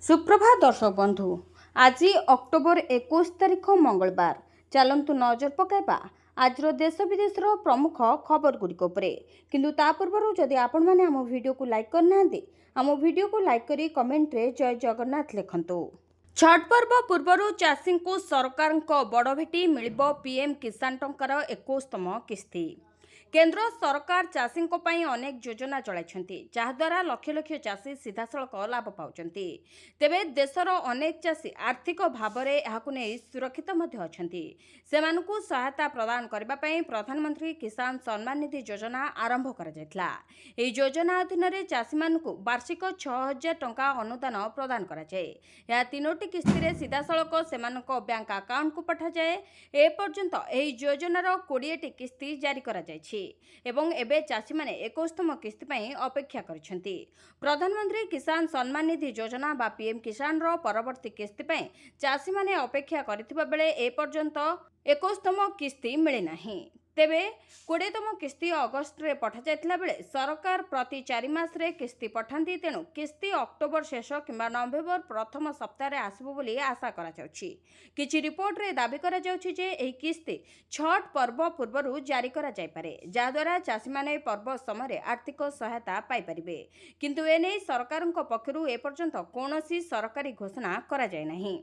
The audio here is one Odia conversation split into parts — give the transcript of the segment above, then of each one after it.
सुप्रभात दर्शक बंधु। आज अक्टोबर 21 तारिख मंगलवार। चलतु नजर पकाइबा आज देश विदेश प्रमुख खबर गुड़िक किंतु ता पूर्व जदि आपण मैंने आम वीडियो को लाइक करना आम वीडियो को लाइक करी कमेंट रे जय जगन्नाथ लिखंतु। छठ पर्व पूर्व चाषी को सरकार बड़ भेटी मिल पीएम किसान टंकार 21तम किस्ती। केंद्र सरकार चाषी अनेक योजना चलाई जहाद्वारा लक्ष लक्ष चाषी सीधा सड़क लाभ पाँच। तेबे देशर अनेक चाषी आर्थिक भाव में सुरक्षित सेमानकु सहायता प्रदान करने प्रधानमंत्री किसान सम्मान निधि योजना आरंभ कर योजना अधीन चाषी मानकु वार्षिक 6000 टंका अनुदान प्रदान कराए। तीनोटी किस्ती सीधा सड़क सेमानक बैंक अकाउंट को पठाए। एपर्यंत योजनार 20टी किस्ती जारी करा एवं एबे चाषी माने 21तम किस्ती पई अपेक्षा करिसेंती। प्रधानमंत्री किसान सम्मान निधि योजना बा पीएम किसान रो परवर्ती किस्ती पई चाषी माने अपेक्षा करथिबा बेले ए पर्यंत 21तम किस्ती मिले नाही। तेबे 20तम किस्ती अगस्त रे पठा जायतिला बेले सरकार प्रति 4 मास रे किस्ती पठांती। तेणु किस्ती अक्टोबर शेष किंबा नवेम्बर प्रथम सप्ताह रे आसबो बोली आशा करा जाउछि। किछि रिपोर्ट रे दाबी करा जाउछि जे एही किस्ती छठ पर्व पूर्वरु जारी करा जाय पारे जहाद्वारा चाषी माने पर्व समय आर्थिक सहायता पाई परिबे। किंतु एने सरकारक पक्षरु ए पर्यंत कोनोसी सरकारी घोषणा करा जाय नाही।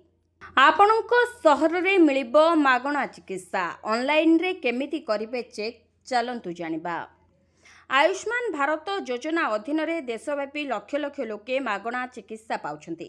आपणक सहर रे मिलिबो मागणा चिकित्सा ऑनलाइन रे केमिति करिवे चेक चलंतु जानिबा। आयुष्मान भारत योजना अधीन रे देशव्यापी लक्ष लक्ष लोके मागणा चिकित्सा पाउछंती।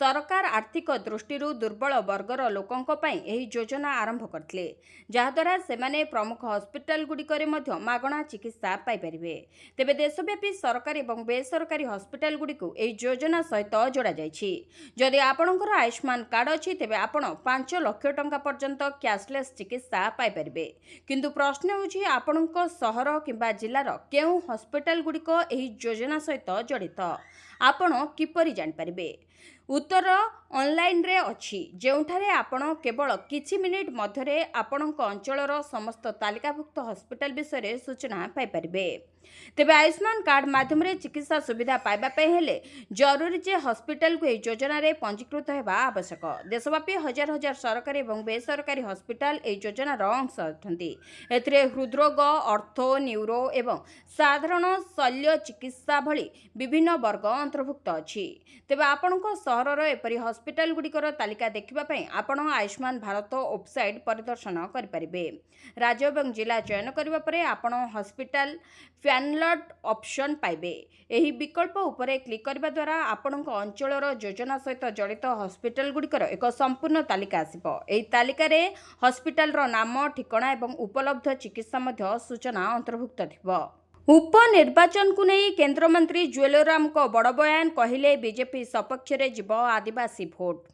सरकार आर्थिक दृष्टि दुर्बल वर्गर लोकंक पई एही योजना आरंभ करथिले जहाद्वारा सेमाने प्रमुख हॉस्पिटल गुड़िकरे मध्य मागणा चिकित्सा पाई परिबे। तेबे देशव्यापी सरकारी एवं बेसरकारी हॉस्पिटल गुड़िकु एही योजना सहित जोड़ा जायछि। जदि आपणकर आयुष्मान कार्ड अछि तेबे आपण 5 लाख टंका पर्यंत कैशलेस चिकित्सा पाई परिबे। किंतु प्रश्न होछि आपणक सहर किंबा जिल्लार केउ हॉस्पिटल गुड़िक एही योजना सहित जड़ित आपण किपरि जानि परिबे। उत्तर ऑनलाइन रे अछि जेउठारे आपण केवल किछि मिनिट मध्यरे आपणक अंचलर समस्त तालिकाभुक्त हॉस्पिटल विषय सूचना पाई परिबे। तेबे आयुष्मान कार्ड माध्यम रे चिकित्सा सुविधा पाइबा पे हेले जरूरी जे हॉस्पिटल को योजना रे पंजीकृत हेबा आवश्यक। देशव्यापी हजार हजार सरकारी एवं बेसरकारी हॉस्पिटल ए योजना रो अंश अछंती। एथिरे हृदरोग ऑर्थो न्यूरो एवं साधारण शल्य चिकित्सा भली विभिन्न वर्ग अंतर्भुक्त अछि। तेबे आपणक सहरर एपरि हॉस्पिटल गुड़िकर तालिका देखिबा पई आपण आयुष्मान भारत वेबसाइट परिदर्शन करि परिबे। राज्य एवं जिला चयन करिबा परे आपण हॉस्पिटल फैनलट ऑप्शन पाइबे। एही विकल्प उपरे क्लिक करबा द्वारा आपणक अंचलर योजना सहित जड़ित हॉस्पिटल गुड़िकर एक संपूर्ण तालिका आसिबो। एही तालिका रे हॉस्पिटल रो नाम ठिकाना एवं उपलब्ध चिकित्सा मध्य सूचना अंतर्भुक्त थिबो। उपनिर्वाचन को नहीं केंद्र मंत्री जुएलराम को बड़ बयान कहले बीजेपी सपक्ष रे जीव आदिवासी भोट।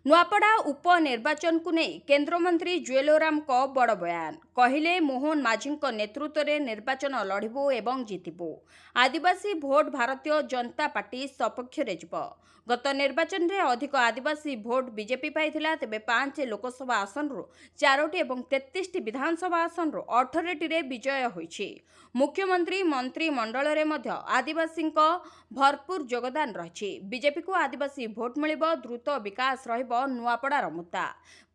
नुआपड़ा उपनिर्वाचन को नहीं केंद्र मंत्री जुएलराम को बड़ बयान कहले मोहन माझी नेतृत्व में निर्वाचन लड़बू एवं जितबू। आदिवासी भोट भारतीय जनता पार्टी सपक्ष रे जीव। गत निर्वाचन में अधिक आदिवासी भोट बीजेपी पाइथिला। तेबे 5 लोकसभा आसन रु 4टी एवं 33टी विधानसभा आसन रु 18टी रे विजय होइछि। मुख्यमंत्री मंत्री मंडल रे मध्य आदिवासी भरपूर योगदान रही। बीजेपी को आदिवासी भोट मिलिबो द्रुत विकास रहिबो नुआपड़ार मुद्दा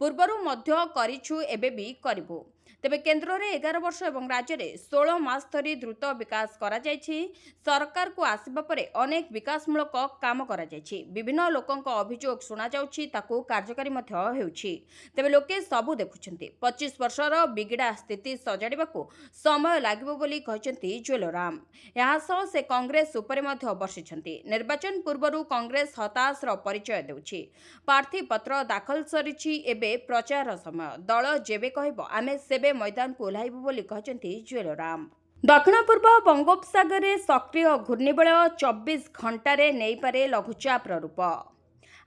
पूर्वरु मध्य करिछु एबे भी करिबो। तेबे केंद्र रे 11 वर्ष एवं राज्य रे 16 मास धरी द्रुत विकास करा जायछि। सरकार को आसिबा परे अनेक विकासमूलक काम करा जायछि। विभिन्न लोकंक अभियोग सुना जाउछि ताकू कार्यकारी मध्य हेउछि। तेबे लोके सबु देखुछन्ति 25 वर्षर बिगिड़ा स्थिति सजाडिबाकू समय लागिबो बोली कहचन्ति जुएलराम। यहाँ सह से कांग्रेस उपरे मध्य बर्षिछन्ति। निर्वाचन पूर्वरु कांग्रेस हताश रो परिचय देउछि। प्रार्थी पत्र दाखल सरिछि एबे प्रचार समय दल जेबे कहबो आमे सेबे मैदान को ओह्लाइबु बोली कहचन्ति जुएलराम। दक्षिण पूर्व बंगोपसागर रे सक्रिय घूर्णिबलय 24 घंटा नहीं पारे लघुचाप रूप।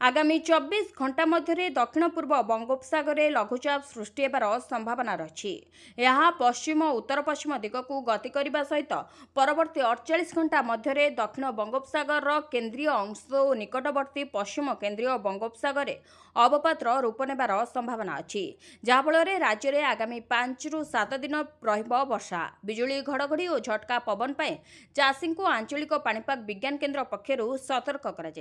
आगामी 24 घंटा मध्य दक्षिण पूर्व बंगोपसागर लघुचाप सृष्टि होबार संभावना रही। यह पश्चिम उत्तर पश्चिम दिग को गति करने सहित परवर्ती 48 घंटा मध्य दक्षिण बंगोपसागर केन्द्रीय अंश और निकटवर्ती पश्चिम केन्द्रीय बंगोपसागर अवपातर रूप नेबार संभावना अच्छी जहाँफल राज्य में आगामी 5 ରୁ 7 दिन वर्षा बिजुली घड़घड़ी और झटका पवन चाषी को आंचलिक पाणीपाग विज्ञान केन्द्र पक्षर सतर्क करा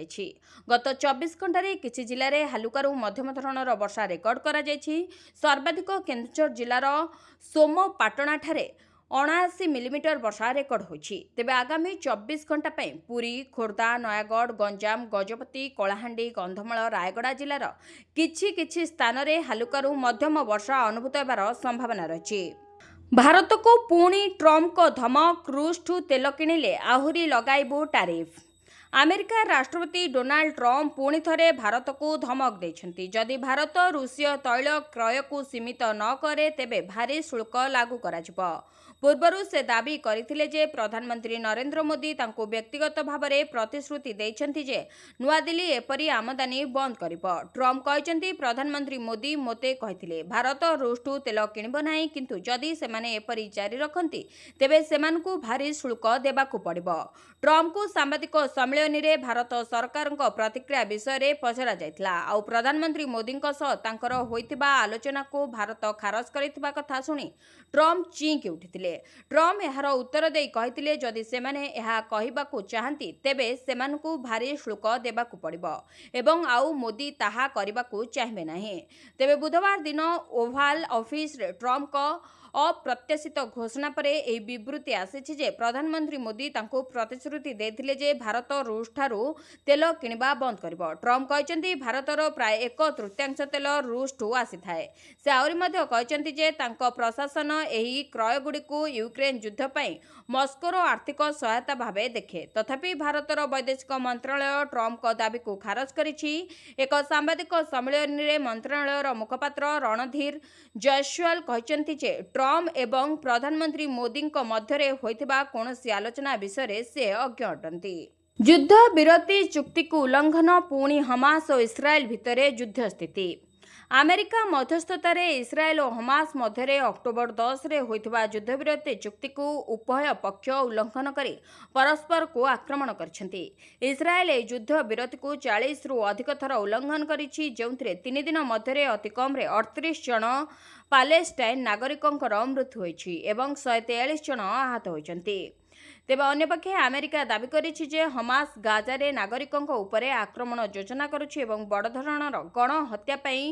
गत 24 ଘଣ୍ଟାରେ କିଛି ଜିଲ୍ଲାରେ ହାଲୁକାରୁ ମଧ୍ୟମ ଧରଣର ବର୍ଷା ରେକର୍ଡ କରାଯାଇଛି। ସର୍ବାଧିକ କେନ୍ଦୁଝର ଜିଲ୍ଲାର ସୋମପାଟଣାଠାରେ 79 ମିଲିମିଟର ବର୍ଷା ରେକର୍ଡ ହୋଇଛି। ତେବେ ଆଗାମୀ 24 ଘଣ୍ଟା ପାଇଁ ପୁରୀ, ଖୋର୍ଦ୍ଧା, ନୟାଗଡ଼, ଗଞ୍ଜାମ, ଗଜପତି, କଳାହାଣ୍ଡି, କନ୍ଧମାଳ, ରାୟଗଡ଼ା ଜିଲ୍ଲାର କିଛି କିଛି ସ୍ଥାନରେ ହାଲୁକାରୁ ମଧ୍ୟମ ବର୍ଷା ଅନୁଭୂତ ହେବାର ସମ୍ଭାବନା ରହିଛି। ଭାରତକୁ ପୁଣି ଟ୍ରମ୍ପଙ୍କ ଧମକ, ରୁଷଠୁ ତେଲ କିଣିଲେ ଆହୁରି ଲଗାଇବୁ ଟାରିଫ। ଆମେରିକା ରାଷ୍ଟ୍ରପତି ଡୋନାଲ୍ଡ ଟ୍ରମ୍ପ ପୁଣି ଥରେ ଭାରତକୁ ଧମକ ଦେଇଛନ୍ତି। ଯଦି ଭାରତ ରୁଷୀୟ ତୈଳ କ୍ରୟକୁ ସୀମିତ ନ କରେ ତେବେ ଭାରୀ ଶୁଳ୍କ ଲାଗୁ କରାଯିବ। ପୂର୍ବରୁ ସେ ଦାବି କରିଥିଲେ ଯେ ପ୍ରଧାନମନ୍ତ୍ରୀ ନରେନ୍ଦ୍ର ମୋଦି ତାଙ୍କୁ ବ୍ୟକ୍ତିଗତ ଭାବରେ ପ୍ରତିଶ୍ରୁତି ଦେଇଛନ୍ତି ଯେ ନୂଆଦିଲ୍ଲୀ ଏପରି ଆମଦାନୀ ବନ୍ଦ କରିବ। ଟ୍ରମ୍ପ କହିଛନ୍ତି, ପ୍ରଧାନମନ୍ତ୍ରୀ ମୋଦି ମୋତେ କହିଥିଲେ ଭାରତ ରୁଷଠୁ ତେଲ କିଣିବ ନାହିଁ, କିନ୍ତୁ ଯଦି ସେମାନେ ଏପରି ଜାରି ରଖନ୍ତି ତେବେ ସେମାନଙ୍କୁ ଭାରୀ ଶୁଳ୍କ ଦେବାକୁ ପଡ଼ିବ। ଟ୍ରମ୍ପଙ୍କୁ ସାମ୍ବାଦିକ ସମ୍ମିଳନୀରେ ଭାରତ ସରକାରଙ୍କ ପ୍ରତିକ୍ରିୟା ବିଷୟରେ ପଚରାଯାଇଥିଲା। ଆଉ ପ୍ରଧାନମନ୍ତ୍ରୀ ମୋଦିଙ୍କ ସହ ତାଙ୍କର ହୋଇଥିବା ଆଲୋଚନାକୁ ଭାରତ ଖାରଜ କରିଥିବା କଥା ଶୁଣି ଟ୍ରମ୍ପ ଚିଙ୍କି ଉଠିଥିଲେ। ଟ୍ରମ୍ପ ଏହାର ଉତ୍ତର ଦେଇ କହିଥିଲେ, ଯଦି ସେମାନେ ଏହା କହିବାକୁ ଚାହାନ୍ତି ତେବେ ସେମାନଙ୍କୁ ଭାରୀ ଶୁଳ୍କ ଦେବାକୁ ପଡ଼ିବ ଏବଂ ଆଉ ମୋଦି ତାହା କରିବାକୁ ଚାହିଁବେ ନାହିଁ। ତେବେ ବୁଧବାର ଦିନ ଓଭାଲ ଅଫିସରେ ଟ୍ରମ୍ପଙ୍କ ଅପ୍ରତ୍ୟାଶିତ ଘୋଷଣା ପରେ ଏହି ବିବୃତ୍ତି ଆସିଛି ଯେ ପ୍ରଧାନମନ୍ତ୍ରୀ ମୋଦି ତାଙ୍କୁ ପ୍ରତିଶ୍ରୁତି ଦେଇଥିଲେ ଯେ ଭାରତ ରୁଷଠାରୁ ତେଲ କିଣିବା ବନ୍ଦ କରିବ। ଟ୍ରମ୍ପ କହିଛନ୍ତି, ଭାରତର ପ୍ରାୟ 1/3 ତେଲ ରୁଷଠୁ ଆସିଥାଏ। ସେ ଆହୁରି ମଧ୍ୟ କହିଛନ୍ତି ଯେ ତାଙ୍କ ପ୍ରଶାସନ ଏହି କ୍ରୟଗୁଡ଼ିକୁ ୟୁକ୍ରେନ ଯୁଦ୍ଧ ପାଇଁ ମସ୍କୋର ଆର୍ଥିକ ସହାୟତା ଭାବେ ଦେଖେ। ତଥାପି ଭାରତର ବୈଦେଶିକ ମନ୍ତ୍ରଣାଳୟ ଟ୍ରମ୍ପଙ୍କ ଦାବିକୁ ଖାରଜ କରିଛି। ଏକ ସାମ୍ବାଦିକ ସମ୍ମିଳନୀରେ ମନ୍ତ୍ରଣାଳୟର ମୁଖପାତ୍ର ରଣଧୀର ଜୟସ୍ୱାଲ କହିଛନ୍ତି ଯେ ଟ୍ରମ୍ପ ଏବଂ ପ୍ରଧାନମନ୍ତ୍ରୀ ମୋଦିଙ୍କ ମଧ୍ୟରେ ହୋଇଥିବା କୌଣସି ଆଲୋଚନା ବିଷୟରେ ସେ ଅଜ୍ଞ ଅଟନ୍ତି। ଯୁଦ୍ଧ ବିରତି ଚୁକ୍ତିକୁ ଉଲ୍ଲଂଘନ, ପୁଣି ହମାସ ଓ ଇସ୍ରାଏଲ ଭିତରେ ଯୁଦ୍ଧ ସ୍ଥିତି। ଆମେରିକା ମଧ୍ୟସ୍ଥତାରେ ଇସ୍ରାଏଲ ଓ ହମାସ ମଧ୍ୟରେ ଅକ୍ଟୋବର 10ରେ ହୋଇଥିବା ଯୁଦ୍ଧବିରତି ଚୁକ୍ତିକୁ ଉଭୟ ପକ୍ଷ ଉଲ୍ଲଂଘନ କରି ପରସ୍ପରକୁ ଆକ୍ରମଣ କରିଛନ୍ତି। ଇସ୍ରାଏଲ ଏହି ଯୁଦ୍ଧ ବିରତିକୁ 40ରୁ ଅଧିକ ଥର ଉଲ୍ଲଂଘନ କରିଛି, ଯେଉଁଥିରେ 3 ଦିନ ମଧ୍ୟରେ ଅତି କମ୍ରେ 38 ଜଣ ପାଲେଷ୍ଟାଇନ ନାଗରିକଙ୍କର ମୃତ୍ୟୁ ହୋଇଛି ଏବଂ 143 ଜଣ ଆହତ ହୋଇଛନ୍ତି। ତେବେ ଅନ୍ୟପକ୍ଷେ ଆମେରିକା ଦାବି କରିଛି ଯେ ହମାସ ଗାଜାରେ ନାଗରିକଙ୍କ ଉପରେ ଆକ୍ରମଣ ଯୋଜନା କରୁଛି ଏବଂ ବଡ଼ ଧରଣର ଗଣହତ୍ୟା ପାଇଁ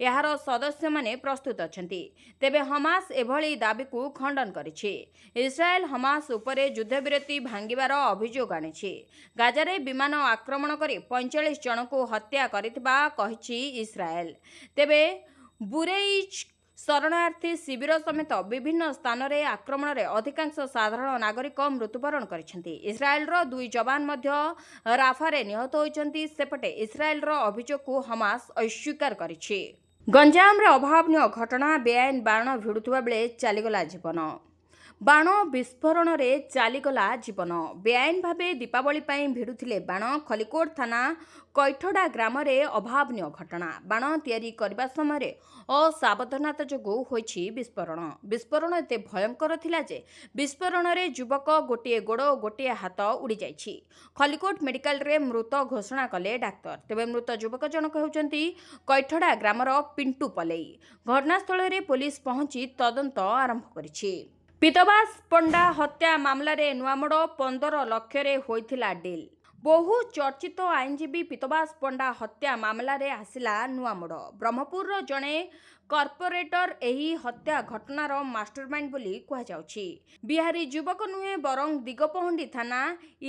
ଏହାର ସଦସ୍ୟମାନେ ପ୍ରସ୍ତୁତ ଅଛନ୍ତି। ତେବେ ହମାସ ଏଭଳି ଦାବିକୁ ଖଣ୍ଡନ କରିଛି। ଇସ୍ରାଏଲ ହମାସ ଉପରେ ଯୁଦ୍ଧବିରତି ଭାଙ୍ଗିବାର ଅଭିଯୋଗ ଆଣିଛି। ଗାଜାରେ ବିମାନ ଆକ୍ରମଣ କରି 45 ଜଣଙ୍କୁ ହତ୍ୟା କରିଥିବା କହିଛି ଇସ୍ରାଏଲ। ତେବେ ବୁରେଇଜ୍ ଶରଣାର୍ଥୀ ଶିବିର ସମେତ ବିଭିନ୍ନ ସ୍ଥାନରେ ଆକ୍ରମଣରେ ଅଧିକାଂଶ ସାଧାରଣ ନାଗରିକ ମୃତ୍ୟୁବରଣ କରିଛନ୍ତି। ଇସ୍ରାଏଲର 2 ଯବାନ ମଧ୍ୟ ରାଫାରେ ନିହତ ହୋଇଛନ୍ତି। ସେପଟେ ଇସ୍ରାଏଲର ଅଭିଯୋଗକୁ ହମାସ ଅସ୍ୱୀକାର କରିଛି। ଗଞ୍ଜାମରେ ଅଭାବନୀୟ ଘଟଣା, ବେଆଇନ ବାଣ ଭିଡୁଥିବା ବେଳେ ଚାଲିଗଲା ଜୀବନ। ବାଣ ବିସ୍ଫୋରଣରେ ଚାଲିଗଲା ଜୀବନ। ବେଆଇନ ଭାବେ ଦୀପାବଳି ପାଇଁ ଭିଡୁଥିଲେ ବାଣ। ଖଲିକୋଟ ଥାନା କୈଠଡ଼ା ଗ୍ରାମରେ ଅଭାବନୀୟ ଘଟଣା। ବାଣ ତିଆରି କରିବା ସମୟରେ ଅସାବଧାନତା ଯୋଗୁଁ ହୋଇଛି ବିସ୍ଫୋରଣ। ବିସ୍ଫୋରଣ ଏତେ ଭୟଙ୍କର ଥିଲା ଯେ ବିସ୍ଫୋରଣରେ ଯୁବକ ଗୋଟିଏ ଗୋଡ଼ ଓ ଗୋଟିଏ ହାତ ଉଡ଼ିଯାଇଛି। ଖଲିକୋଟ ମେଡିକାଲରେ ମୃତ ଘୋଷଣା କଲେ ଡାକ୍ତର। ତେବେ ମୃତ ଯୁବକ ଜଣକ ହେଉଛନ୍ତି କୈଠଡ଼ା ଗ୍ରାମର ପିଣ୍ଟୁ ପଲେଇ। ଘଟଣାସ୍ଥଳରେ ପୋଲିସ ପହଞ୍ଚି ତଦନ୍ତ ଆରମ୍ଭ କରିଛି। ପୀତବାସ ପଣ୍ଡା ହତ୍ୟା ମାମଲାରେ ନୂଆମୋଡ଼, 15 ଲକ୍ଷରେ ହୋଇଥିଲା ଡିଲ୍। ବହୁ ଚର୍ଚ୍ଚିତ ଆଇନଜୀବୀ ପୀତବାସ ପଣ୍ଡା ହତ୍ୟା ମାମଲାରେ ଆସିଲା ନୂଆମୋଡ଼। ବ୍ରହ୍ମପୁରର ଜଣେ କର୍ପୋରେଟର ଏହି ହତ୍ୟା ଘଟଣାର ମାଷ୍ଟରମାଇଣ୍ଡ ବୋଲି କୁହାଯାଉଛି। ବିହାରୀ ଯୁବକ ନୁହେଁ, ବରଂ ଦିଗପହଣ୍ଡି ଥାନା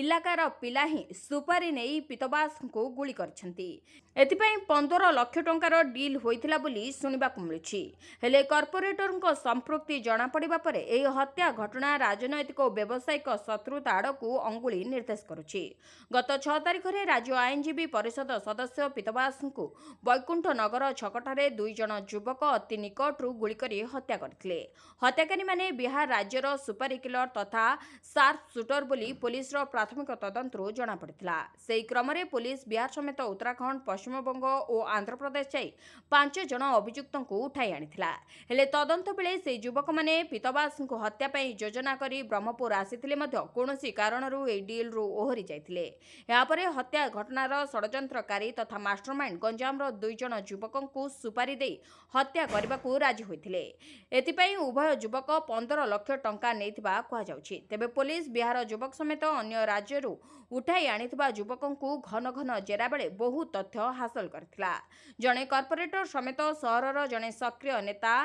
ଇଲାକାର ପିଲା ହିଁ ସୁପାରି ନେଇ ପୀତବାସଙ୍କୁ ଗୁଳି କରିଛନ୍ତି। ଏଥିପାଇଁ 15 ଲକ୍ଷ ଟଙ୍କାର ଡିଲ୍ ହୋଇଥିଲା ବୋଲି ଶୁଣିବାକୁ ମିଳୁଛି। ହେଲେ କର୍ପୋରେଟରଙ୍କ ସମ୍ପୃକ୍ତି ଜଣାପଡ଼ିବା ପରେ ଏହି ହତ୍ୟା ଘଟଣା ରାଜନୈତିକ ଓ ବ୍ୟବସାୟିକ ଶତ୍ରୁତା ଆଡ଼କୁ ଅଙ୍ଗୁଳି ନିର୍ଦ୍ଦେଶ କରୁଛି। ଗତ 6 ତାରିଖରେ ରାଜ୍ୟ ଆଇନଜୀବୀ ପରିଷଦ ସଦସ୍ୟ ପୀତବାସଙ୍କୁ ବୈକୁଣ୍ଠ ନଗର ଛକଠାରେ 2 ଜଣ ଯୁବକ ଅତି ନିକଟରୁ ଗୁଳି କରି ହତ୍ୟା କରିଥିଲେ। ହତ୍ୟାକାରୀମାନେ ବିହାର ରାଜ୍ୟର ସୁପାରି କିଲର ତଥା ସାର୍ପ ସୁଟର ବୋଲି ପୋଲିସର ପ୍ରାଥମିକ ତଦନ୍ତରୁ ଜଣାପଡ଼ିଥିଲା। ସେହି କ୍ରମରେ ପୋଲିସ ବିହାର ସମେତ ଉତ୍ତରାଖଣ୍ଡ, ପଶ୍ଚିମବଙ୍ଗ ଓ ଆନ୍ଧ୍ରପ୍ରଦେଶ ଯାଇ 5 ଜଣ ଅଭିଯୁକ୍ତଙ୍କୁ ଉଠାଇ ଆଣିଥିଲା। ହେଲେ ତଦନ୍ତ ବେଳେ ସେହି ଯୁବକମାନେ ପୀତବାସଙ୍କୁ ହତ୍ୟା ପାଇଁ ଯୋଜନା କରି ବ୍ରହ୍ମପୁର ଆସିଥିଲେ ମଧ୍ୟ କୌଣସି କାରଣରୁ ଏହି ଡିଲ୍ରୁ ଓହରି ଯାଇଥିଲେ। यापर हत्या घटनार षड्यंत्रकारी तथा मास्टरमाइंड गंजामर 2 जण युवकଙ୍କୁ सुपारी दे हत्या करने राजी होते। एथिपाई उभय युवक 15 लाख टंका नेइथिबा कुहा जाउछि। तेबे पुलिस बिहार युवक समेत अन्य राज्यरू उठाई आनिथिबा युवकଙ୍କୁ घन घन जेरा बेले बहु तथ्य हासिल करथिला। जणे कॉर्पोरेटर समेत सहरर जणे सक्रिय नेता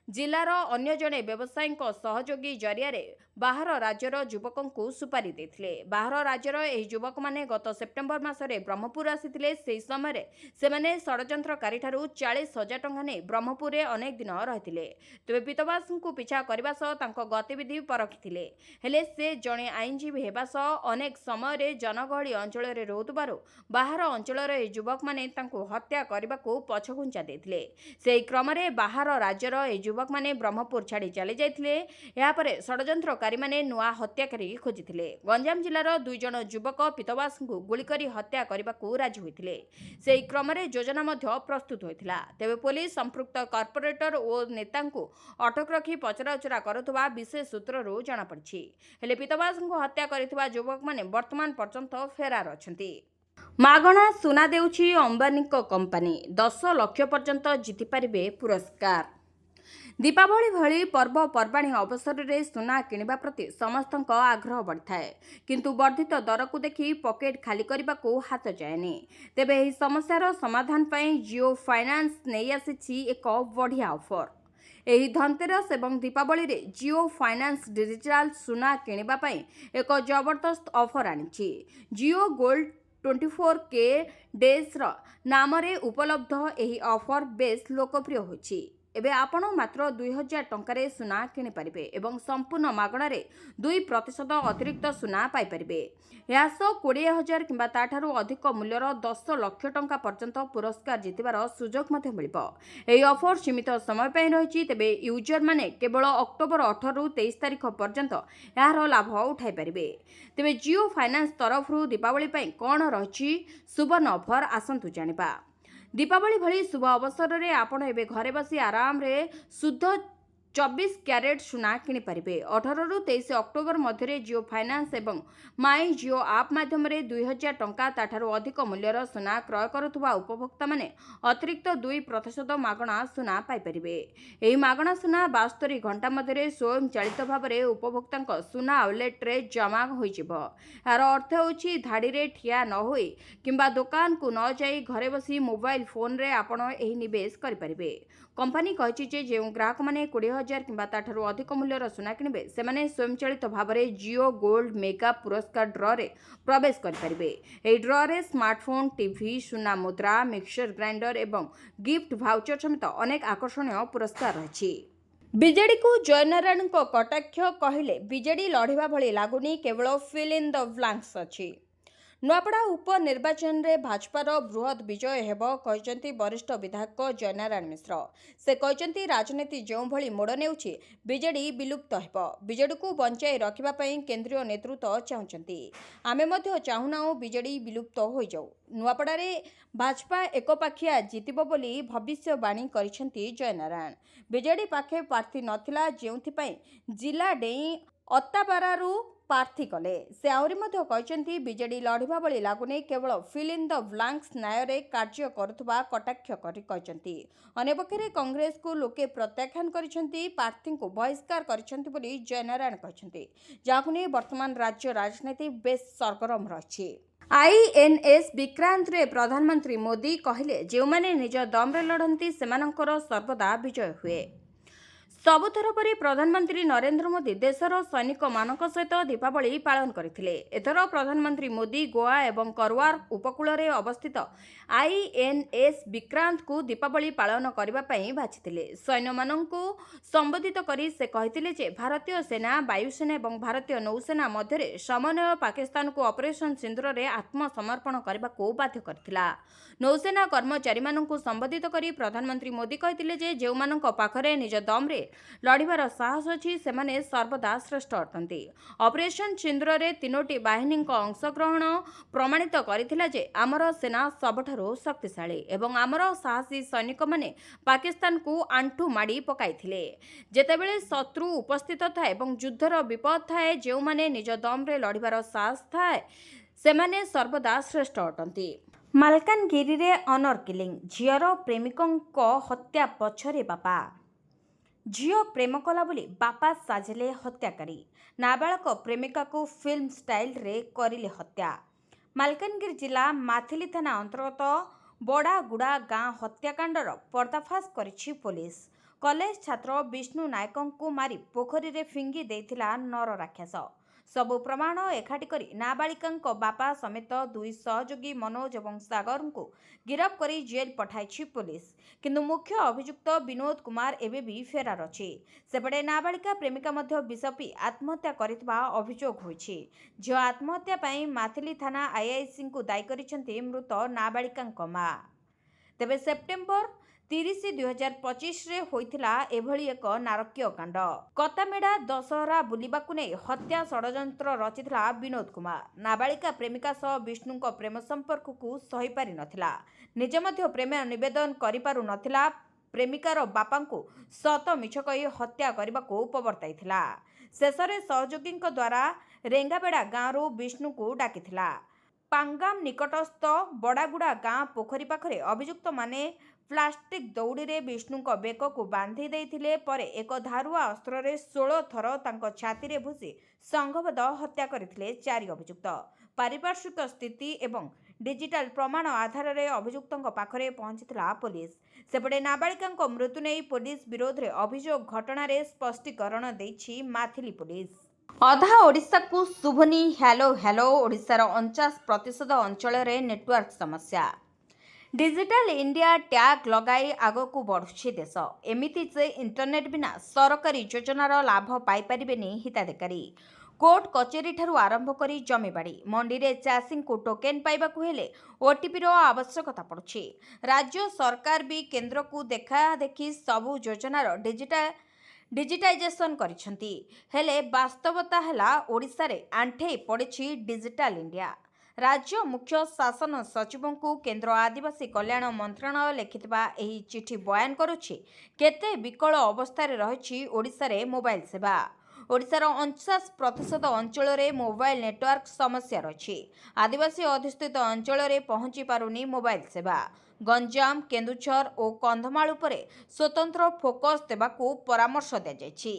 जिलार अन्य जणे व्यवसायी सहयोगी जरिया बाहर राज्यर युवकଙ୍କୁ सुपारी देथिले। बाहर राज्यर एही युवक माने गत सेप्टेम्बर मासरे ब्रह्मपुर आसिथिले। सेही समय सेमाने षड्यंत्रकारी ठारू 40,000 टंका ने ब्रह्मपुर रे अनेक दिन रहिथिले। तेबे पितवासଙ୍କୁ पिछा करबा सह तांको गतिविधि परखिथिले। हेले से जणे आईनजीवी हेबा सह अनेक समय रे जनगहळी अंचल रे रहुतबारु बाहर अंचल रे युवक माने तांको हत्या करबाकू पछघुंचा देथिले। सेही क्रम रे बाहर राज्यर ए युवक माने ब्रह्मपुर छाड़ी चली जाइथिले। या परे षड्यंत्रकारी माने नुआ हत्याकारी खोजिथिले। गंजाम जिलार 2 जण युवक पितवासଙ୍କୁ गुली करी हत्या करबाकू राजी होइथिले। सेही क्रम रे योजना मध्य प्रस्तुत होइथिला। तेबे पुलिस संपृक्त कॉर्पोरेटर ओ नेतांकू अटक रखी पचराउचरा करुथबा विशेष सूत्ररू जाना पड़छि। हेले पितवासଙ୍କୁ हत्या करिथबा युवक माने वर्तमान पर्यंत फेरार अछंती। मागणा सुना देउछि अंबानी कंपनी 10 लाख पर्यंत जीति पारिबे पुरस्कार। दीपावली भली पर्वपर्वाणी अवसर में सुना किणवा प्रति समस्त आग्रह बढ़िथाए, किंतु वर्धित दर को देखि पकेट खाली करने को हाथ जाएनि। तेबे एही समस्यार समाधान पई जियो फाइनान्स नहीं आसी एक बढ़िया ऑफर। एही धनतेरस एवं दीपावली रे जियो फाइनान्स डिजिटल सुना किणवा पई एक जबरदस्त ऑफर आनिछि। जियो गोल्ड 24K डेज नाम रे उपलब्ध एही ऑफर बेस लोकप्रिय होछि। एबे आपण मात्र 2000 टंकारे सुना किनि पारिबे एवं संपूर्ण मागणारे 2% अतिरिक्त सुना पाई पारिबे। यास 20,000 किंबा ताठारु अधिक मूल्यर 10 लाख टंका पर्यंत पुरस्कार जितिबार सुजोग मध्ये मिलिबो। एही ऑफर सीमित समय पई रहिछि। तेबे यूजर माने केवल अक्टोबर 18 रु 23 तारिख पर्यंत यार लाभ उठाई पारिबे। तेबे जियो फाइनान्स तरफरु दीपावली पई कोन रहिछि सुवर्ण ऑफर आसंतु जानिबा। दीपावली भली शुभ अवसर रे आपण एबे घरे बसी आराम रे शुद्ध 24 कैरेट सुना किनि पारिबे। 18 रु 23 अक्टोबर मध्य जियो फाइनान्स एवं माई जियो आप माध्यम 2000 टंका ताठारु अधिक मूल्यर सुना क्रय करुवा उपभोक्ता माने अतिरिक्त 2% मागणा सुना पाई पारिबे। एही मागणा सुना 72 घंटा मध्य स्वयं चालित भाव में उपभोक्ता सुना आउटलेट रे जमा होइजिबो। यार अर्थ होछि धाड़ी रे ठिया न होई किंबा दुकान को न जाई घरे बसी मोबाइल फोन रे आपण एही निवेश करि पारिबे। कंपनी कहिछि जे जेउ ग्राहक माने 20,000 किंबा ताठारु अधिक मूल्यर सुना किनिबे सेमाने स्वयंचालित भाव में जियो गोल्ड मेगा पुरस्कार ड्र रे प्रवेश करि पारिबे। एही ड्र रे स्मार्टफोन, टीवी, सुना मुद्रा, मिक्सचर ग्राइंडर एवं गिफ्ट भाउचर समेत अनेक आकर्षणीय पुरस्कार रहिछि। बीजेडी को जयनारायण को कटाक्ष कहले बीजेडी लढ़िबा भली लागुनी, केवल फिल इन द ब्लैंक्स अछि। नुआपड़ा उपनिर्वाचन रे भाजपार बृहत विजय हेबो कहचंती वरिष्ठ विधायक जयनारायण मिश्र। से कहचंती राजनीति जो भली मोड़ नेउछि बीजेडी विलुप्त हेबो। बीजेडी को बंचाई रखिबा पई केंद्रीय नेतृत्व चाहुचंती। आमे मध्य चाहुनाउ बीजेडी विलुप्त होई जाऊ। नुआपड़ा रे भाजपा एकपाखिया जीतिबो बोली भविष्यवाणी करिसंती जयनारायण। बीजेडी पाखे प्रार्थी नथिला जेउथि पई जिला डेई अत्ताबारारू प्रार्थी कले। से आहरी मध्य कहचंती बीजेडी लढ़िबा भली लागुने, केवल फिल इन द ब्लैंक्स न्याय कार्य करुथबा कटाक्ष करि कहचंती। अन्यपक्षे कांग्रेस को लोके प्रत्याख्यान करिसंती, प्रार्थी को बहिष्कार करिसंती बोली जयनारायण कहचंती, जाहाकु नै वर्तमान राज्य राजनीति बेस सरगरम रहिछि। आईएनएस विक्रांत रे प्रधानमंत्री मोदी कहले जे माने निज दम रे लढंती सेमानकर सर्वदा विजय हुए। सबुथर परी प्रधानमंत्री नरेंद्र मोदी देशर सैनिक मानक सहित दीपावली पालन करथिले। एथर प्रधानमंत्री मोदी गोवा एवं करवार उपकूल रे अवस्थित आईएनएस विक्रांत को दीपावली पालन करबा पई बाछिथिले। सैन्य मानकु संबोधित करी से कहिथिले जे भारतीय सेना, वायुसेना एवं भारतीय नौसेना मध्य समन्वय पाकिस्तान को ऑपरेशन सिंदूर रे आत्मसमर्पण करबा को बाध्य करथिला। नौसेना कर्मचारी मानकु संबोधित करी प्रधानमंत्री मोदी कहिथिले जे जेउ मानक पाखरे निज दम रे लड़िबार साहस अछि सेमाने सर्वदा श्रेष्ठ अटंती। ऑपरेशन सिंदूर रे तीनोटी बाहिनी अंशग्रहण प्रमाणित करथिला जे आमर सेना सबठारो शक्तिशाली एवं आमर साहसी सैनिक माने पाकिस्तान को आंठू माड़ी पकाइथिले। जेतेबेले शत्रु उपस्थित थाए एवं युद्धर विपद थाए, जेउ माने निज दम रे लड़िबार साहस थाए ସେମାନେ ସର୍ବଦା ଶ୍ରେଷ୍ଠ ଅଟନ୍ତି। ମାଲକାନଗିରିରେ ଅନର କିଲିଂ, ଝିଅର ପ୍ରେମିକଙ୍କ ହତ୍ୟା ପଛରେ ବାପା। ଝିଅ ପ୍ରେମ କଲା ବୋଲି ବାପା ସାଜିଲେ ହତ୍ୟାକାରୀ। ନାବାଳକ ପ୍ରେମିକାକୁ ଫିଲ୍ମ ଷ୍ଟାଇଲରେ କରିଲେ ହତ୍ୟା। ମାଲକାନଗିରି ଜିଲ୍ଲା ମାଥିଲି ଥାନା ଅନ୍ତର୍ଗତ ବଡ଼ାଗୁଡ଼ା ଗାଁ ହତ୍ୟାକାଣ୍ଡର ପର୍ଦ୍ଦାଫାଶ କରିଛି ପୋଲିସ। କଲେଜ ଛାତ୍ର ବିଷ୍ଣୁ ନାୟକଙ୍କୁ ମାରି ପୋଖରୀରେ ଫିଙ୍ଗି ଦେଇଥିଲା ନରରାକ୍ଷସ। ସବୁ ପ୍ରମାଣ ଏକାଠି କରି ନାବାଳିକାଙ୍କ ବାପା ସମେତ ଦୁଇ ସହଯୋଗୀ ମନୋଜ ଏବଂ ସାଗରଙ୍କୁ ଗିରଫ କରି ଜେଲ୍ ପଠାଇଛି ପୋଲିସ। କିନ୍ତୁ ମୁଖ୍ୟ ଅଭିଯୁକ୍ତ ବିନୋଦ କୁମାର ଏବେ ବି ଫେରାର ଅଛି। ସେପଟେ ନାବାଳିକା ପ୍ରେମିକା ମଧ୍ୟ ବିଷ ପିଇ ଆତ୍ମହତ୍ୟା କରିଥିବା ଅଭିଯୋଗ ହୋଇଛି। ଝିଅ ଆତ୍ମହତ୍ୟା ପାଇଁ ମାଥିଲି ଥାନା ଆଇଆଇସିଙ୍କୁ ଦାୟୀ କରିଛନ୍ତି ମୃତ ନାବାଳିକାଙ୍କ ମା। ତେବେ ସେପ୍ଟେମ୍ବର 30, 2025ରେ ହୋଇଥିଲା ଏଭଳି ଏକ ନାରକୀୟ କାଣ୍ଡ। କତାମେଡ଼ା ଦଶହରା ବୁଲିବାକୁ ନେଇ ହତ୍ୟା ଷଡ଼ଯନ୍ତ୍ର ରଚିଥିଲା ବିନୋଦ କୁମାର। ନାବାଳିକା ପ୍ରେମିକା ସହ ବିଷ୍ଣୁଙ୍କ ପ୍ରେମ ସମ୍ପର୍କକୁ ସହିପାରି ନଥିଲା। ନିଜେ ମଧ୍ୟ ପ୍ରେମ ନିବେଦନ କରିପାରୁ ନଥିଲା। ପ୍ରେମିକାର ବାପାଙ୍କୁ ସତ ମିଛ କହି ହତ୍ୟା କରିବାକୁ ପ୍ରବର୍ତ୍ତାଇଥିଲା। ଶେଷରେ ସହଯୋଗୀଙ୍କ ଦ୍ୱାରା ରେଙ୍ଗାବେଡ଼ା ଗାଁରୁ ବିଷ୍ଣୁଙ୍କୁ ଡାକିଥିଲା। ପାଙ୍ଗାମ ନିକଟସ୍ଥ ବଡ଼ାଗୁଡ଼ା ଗାଁ ପୋଖରୀ ପାଖରେ ଅଭିଯୁକ୍ତମାନେ ପ୍ଲାଷ୍ଟିକ ଦଉଡ଼ିରେ ବିଷ୍ଣୁଙ୍କ ବେକକୁ ବାନ୍ଧି ଦେଇଥିଲେ ପରେ ଏକ ଧାରୁଆ ଅସ୍ତ୍ରରେ 16 ଥର ତାଙ୍କ ଛାତିରେ ଭୁଷି ସଂଘବଦ୍ଧ ହତ୍ୟା କରିଥିଲେ 4 ଅଭିଯୁକ୍ତ। ପାରିପାର୍ଶ୍ୱିକ ସ୍ଥିତି ଏବଂ ଡିଜିଟାଲ ପ୍ରମାଣ ଆଧାରରେ ଅଭିଯୁକ୍ତଙ୍କ ପାଖରେ ପହଞ୍ଚିଥିଲା ପୋଲିସ। ସେପଟେ ନାବାଳିକାଙ୍କ ମୃତ୍ୟୁ ନେଇ ପୋଲିସ ବିରୋଧରେ ଅଭିଯୋଗ ଘଟଣାରେ ସ୍ପଷ୍ଟୀକରଣ ଦେଇଛି ମାଥିଲି ପୋଲିସ। ଅଧା ଓଡ଼ିଶାକୁ ଶୁଭୁନି ହ୍ୟାଲୋ ହ୍ୟାଲୋ। ଓଡ଼ିଶାର 49% ଅଞ୍ଚଳରେ ନେଟୱାର୍କ ସମସ୍ୟା। ଡିଜିଟାଲ ଇଣ୍ଡିଆ ଟ୍ୟାଗ ଲଗାଇ ଆଗକୁ ବଢ଼ୁଛି ଦେଶ। ଏମିତି ଯେ ଇଣ୍ଟରନେଟ୍ ବିନା ସରକାରୀ ଯୋଜନାର ଲାଭ ପାଇପାରିବେନି ହିତାଧିକାରୀ। କୋର୍ଟ କଚେରୀଠାରୁ ଆରମ୍ଭ କରି ଜମିବାଡ଼ି ମଣ୍ଡିରେ ଚାଷୀଙ୍କୁ ଟୋକେନ୍ ପାଇବାକୁ ହେଲେ ଓଟିପିର ଆବଶ୍ୟକତା ପଡ଼ୁଛି। ରାଜ୍ୟ ସରକାର ବି କେନ୍ଦ୍ରକୁ ଦେଖାଦେଖି ସବୁ ଯୋଜନାର ଡିଜିଟାଇଜେସନ୍ କରିଛନ୍ତି। ହେଲେ ବାସ୍ତବତା ହେଲା ଓଡ଼ିଶାରେ ଆଣ୍ଠେଇ ପଡ଼ିଛି ଡିଜିଟାଲ ଇଣ୍ଡିଆ। ରାଜ୍ୟ ମୁଖ୍ୟ ଶାସନ ସଚିବଙ୍କୁ କେନ୍ଦ୍ର ଆଦିବାସୀ କଲ୍ୟାଣ ମନ୍ତ୍ରଣାଳୟ ଲେଖିଥିବା ଏହି ଚିଠି ବୟାନ କରୁଛି କେତେ ବିକଳ ଅବସ୍ଥାରେ ରହିଛି ଓଡ଼ିଶାରେ ମୋବାଇଲ ସେବା। ଓଡ଼ିଶାର 49% ଅଞ୍ଚଳରେ ମୋବାଇଲ ନେଟୱାର୍କ ସମସ୍ୟା ରହିଛି। ଆଦିବାସୀ ଅଧିଷ୍ଠିତ ଅଞ୍ଚଳରେ ପହଞ୍ଚି ପାରୁନି ମୋବାଇଲ ସେବା। ଗଞ୍ଜାମ, କେନ୍ଦୁଝର ଓ କନ୍ଧମାଳ ଉପରେ ସ୍ୱତନ୍ତ୍ର ଫୋକସ୍ ଦେବାକୁ ପରାମର୍ଶ ଦିଆଯାଇଛି।